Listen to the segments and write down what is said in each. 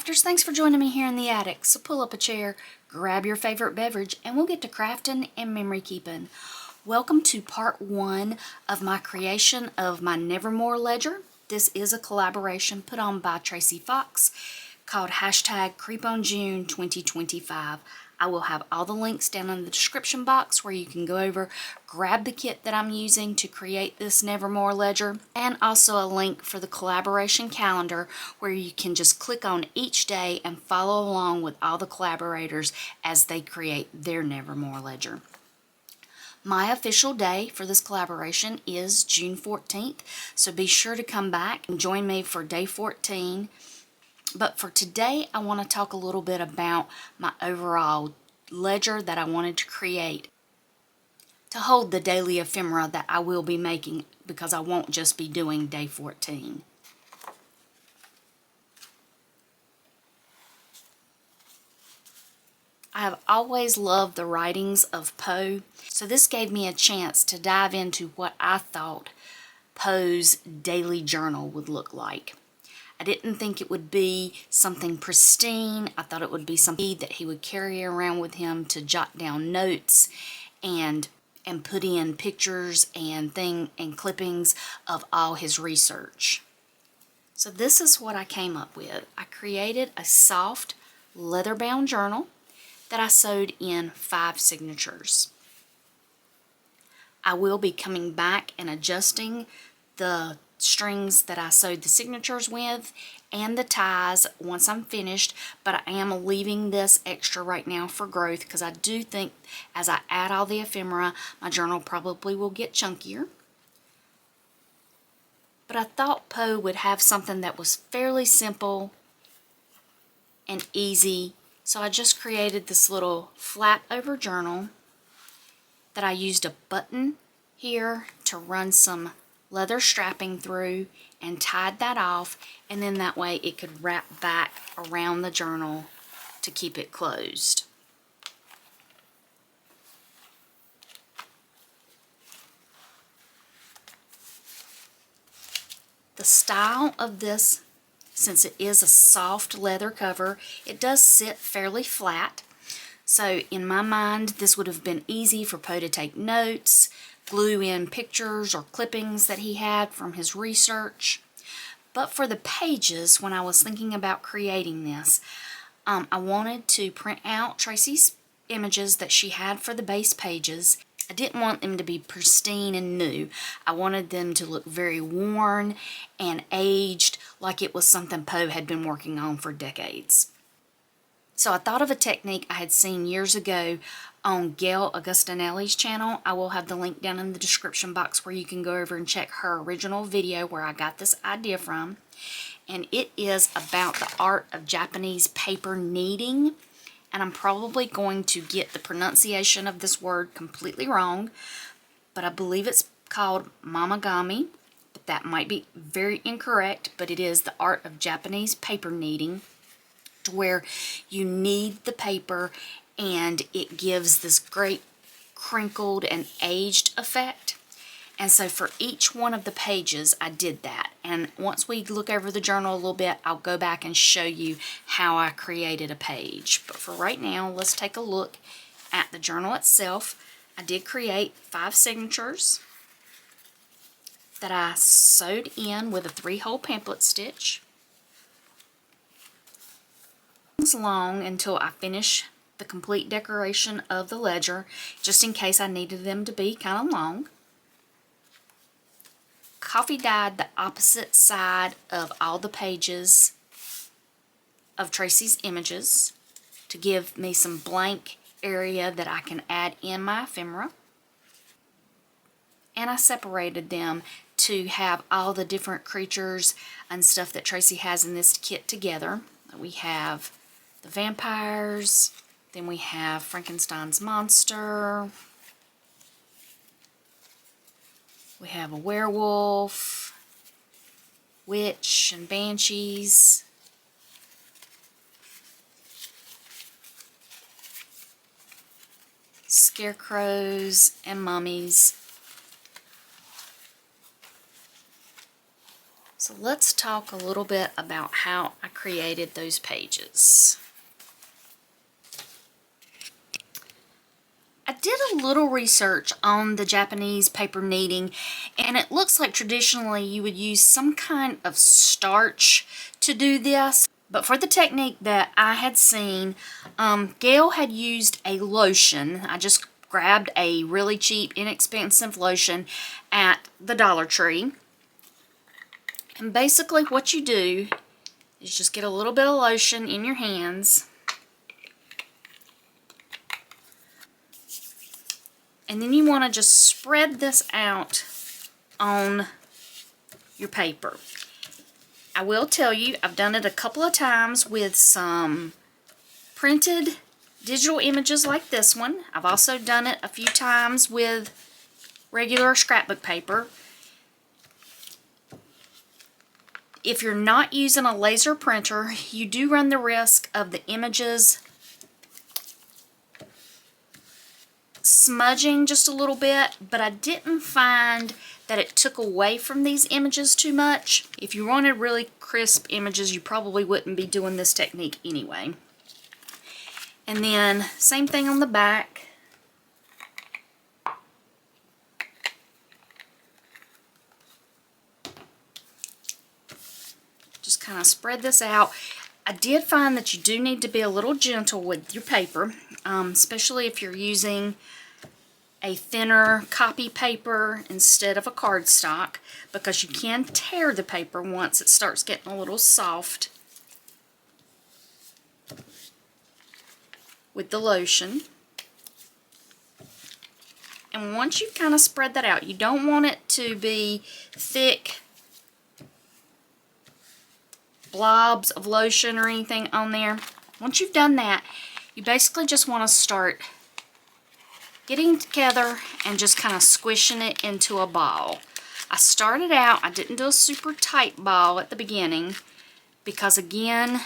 crafters, thanks for joining me here in the attic. So pull up a chair, grab your favorite beverage, and we'll get to crafting and memory keeping. Welcome to part 1 of my creation of my Nevermore ledger. This is a collaboration put on by Tracy Fox called #CreepOnJune2025. I will have all the links down in the description box where you can go over, grab the kit that I'm using to create this Nevermore ledger, and also a link for the collaboration calendar where you can just click on each day and follow along with all the collaborators as they create their Nevermore ledger. My official day for this collaboration is June 14th, so be sure to come back and join me for day 14. But for today, I want to talk a little bit about my overall ledger that I wanted to create to hold the daily ephemera that I will be making, because I won't just be doing day 14. I have always loved the writings of Poe, so this gave me a chance to dive into what I thought Poe's daily journal would look like. I didn't think it would be something pristine. I thought it would be something that he would carry around with him to jot down notes and put in pictures and clippings of all his research. So this is what I came up with. I created a soft leather-bound journal that I sewed in 5 signatures. I will be coming back and adjusting the strings that I sewed the signatures with and the ties once I'm finished, but I am leaving this extra right now for growth because I do think as I add all the ephemera, my journal probably will get chunkier. But I thought Poe would have something that was fairly simple and easy, so I just created this little flap over journal that I used a button here to run some leather strapping through and tied that off, and then that way it could wrap back around the journal to keep it closed. The style of this, since it is a soft leather cover, it does sit fairly flat. So in my mind, this would have been easy for Poe to take notes, glue in pictures or clippings that he had from his research. But for the pages, when I was thinking about creating this, I wanted to print out Tracy's images that she had for the base pages. I didn't want them to be pristine and new. I wanted them to look very worn and aged, like it was something Poe had been working on for decades. So I thought of a technique I had seen years ago on Gail Augustinelli's channel. I will have the link down in the description box where you can go over and check her original video where I got this idea from. And it is about the art of Japanese paper kneading. And I'm probably going to get the pronunciation of this word completely wrong, but I believe it's called mamagami. But that might be very incorrect, but it is the art of Japanese paper kneading, to where you knead the paper and it gives this great crinkled and aged effect. And so for each one of the pages I did that, and once we look over the journal a little bit, I'll go back and show you how I created a page. But for right now, let's take a look at the journal itself. I did create 5 signatures that I sewed in with a 3-hole pamphlet stitch. Long until I finish the complete decoration of the ledger, just in case I needed them to be kind of long. Coffee dyed the opposite side of all the pages of Tracy's images to give me some blank area that I can add in my ephemera. And I separated them to have all the different creatures and stuff that Tracy has in this kit together. We have the vampires, then we have Frankenstein's monster, we have a werewolf, witch and banshees, scarecrows and mummies. So So let's talk a little bit about how I created those pages. I did a little research on the Japanese paper kneading, and it looks like traditionally you would use some kind of starch to do this. But for the technique that I had seen, Gail had used a lotion. I just grabbed a really cheap, inexpensive lotion at the Dollar Tree. And basically what you do is just get a little bit of lotion in your hands. And then you want to just spread this out on your paper. I will tell you, I've done it a couple of times with some printed digital images like this one. I've also done it a few times with regular scrapbook paper. If you're not using a laser printer, you do run the risk of the images smudging just a little bit, but I didn't find that it took away from these images too much. If you wanted really crisp images, you probably wouldn't be doing this technique anyway. And then same thing on the back. Just kind of spread this out. I did find that you do need to be a little gentle with your paper, especially if you're using a thinner copy paper instead of a cardstock, because you can tear the paper once it starts getting a little soft with the lotion. And once you've kind of spread that out, you don't want it to be thick blobs of lotion or anything on there. Once you've done that, you basically just want to start getting together and just kind of squishing it into a ball. I started out, I didn't do a super tight ball at the beginning because, again,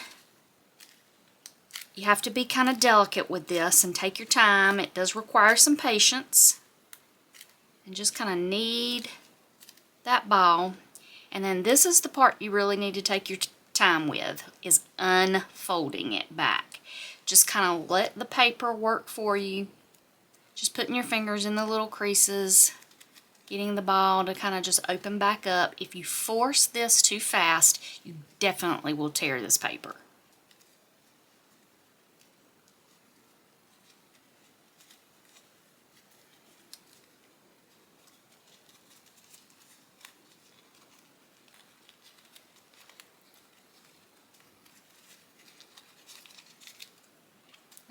you have to be kind of delicate with this and take your time. It does require some patience. And just kind of knead that ball. And then this is the part you really need to take your time with, is unfolding it back. Just kind of let the paper work for you. Just putting your fingers in the little creases, getting the ball to kind of just open back up. If you force this too fast, you definitely will tear this paper.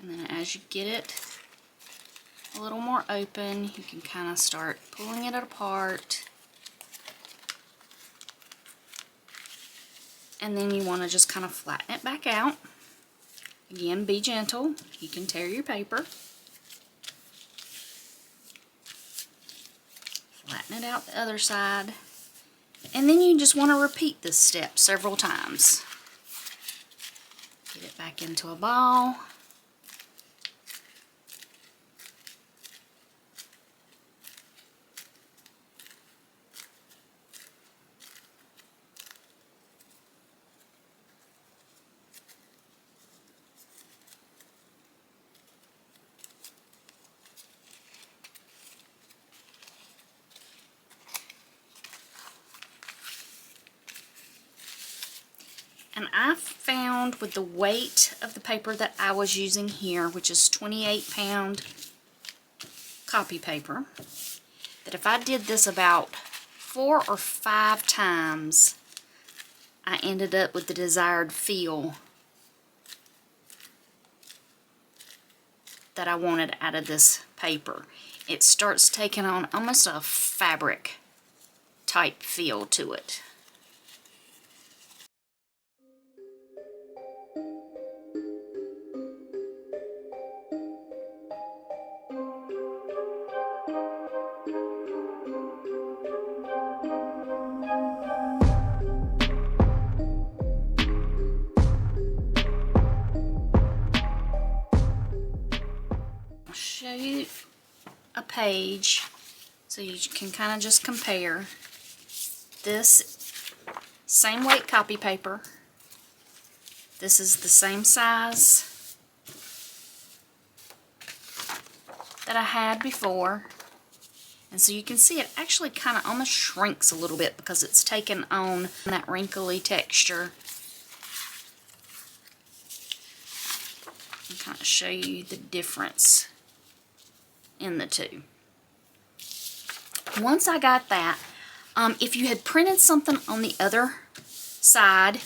And then as you get it a little more open, you can kind of start pulling it apart. And then you want to just kind of flatten it back out. Again, be gentle. You can tear your paper. Flatten it out the other side. And then you just want to repeat this step several times. Get it back into a ball. And I found with the weight of the paper that I was using here, which is 28-pound copy paper, that if I did this about 4 or 5 times, I ended up with the desired feel that I wanted out of this paper. It starts taking on almost a fabric type feel to it. Show you a page so you can kind of just compare. This Same weight copy paper. This is the same size that I had before. And so you can see it actually kind of almost shrinks a little bit because it's taken on that wrinkly texture. I'll kind of show you the difference in the two. Once I got that, if you had printed something on the other side,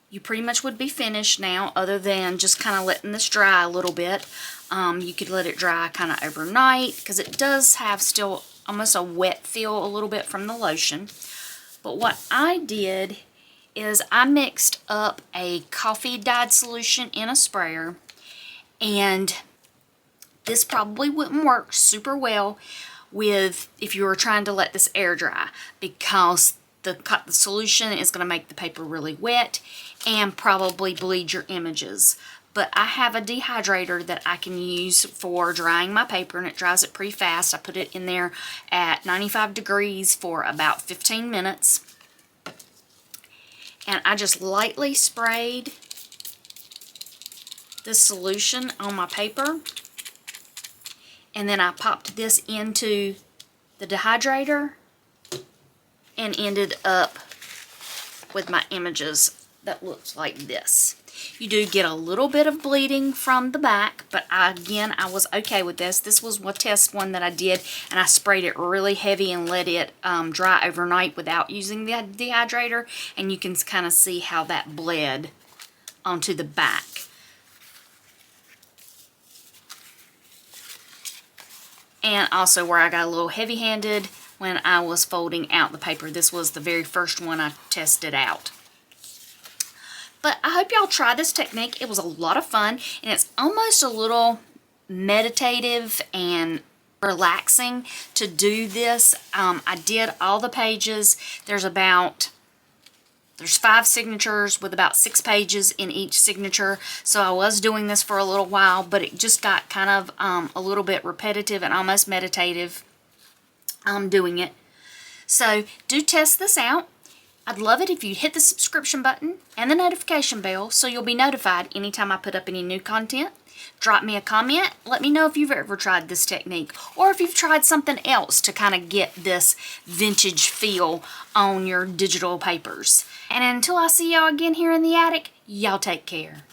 you pretty much would be finished now, other than just kind of letting this dry a little bit. You could let it dry kind of overnight because it does have still almost a wet feel a little bit from the lotion. But what I did is I mixed up a coffee dyed solution in a sprayer, and this probably wouldn't work super well with if you were trying to let this air dry, because the solution is going to make the paper really wet and probably bleed your images. But I have a dehydrator that I can use for drying my paper, and it dries it pretty fast. I put it in there at 95 degrees for about 15 minutes. And I just lightly sprayed this solution on my paper. And then I popped this into the dehydrator and ended up with my images that looks like this. You do get a little bit of bleeding from the back, but again, I was okay with this. This was a test one that I did, and I sprayed it really heavy and let it dry overnight without using the dehydrator, and you can kind of see how that bled onto the back. And also where I got a little heavy-handed when I was folding out the paper. This was the very first one I tested out. But I hope y'all try this technique. It was a lot of fun, and it's almost a little meditative and relaxing to do this. I did all the pages. There's 5 signatures with about 6 pages in each signature. So I was doing this for a little while, but it just got kind of a little bit repetitive and almost meditative doing it. So do test this out. I'd love it if you hit the subscription button and the notification bell so you'll be notified anytime I put up any new content. Drop me a comment. Let me know if you've ever tried this technique, or if you've tried something else to kind of get this vintage feel on your digital papers. And until I see y'all again here in the attic, y'all take care.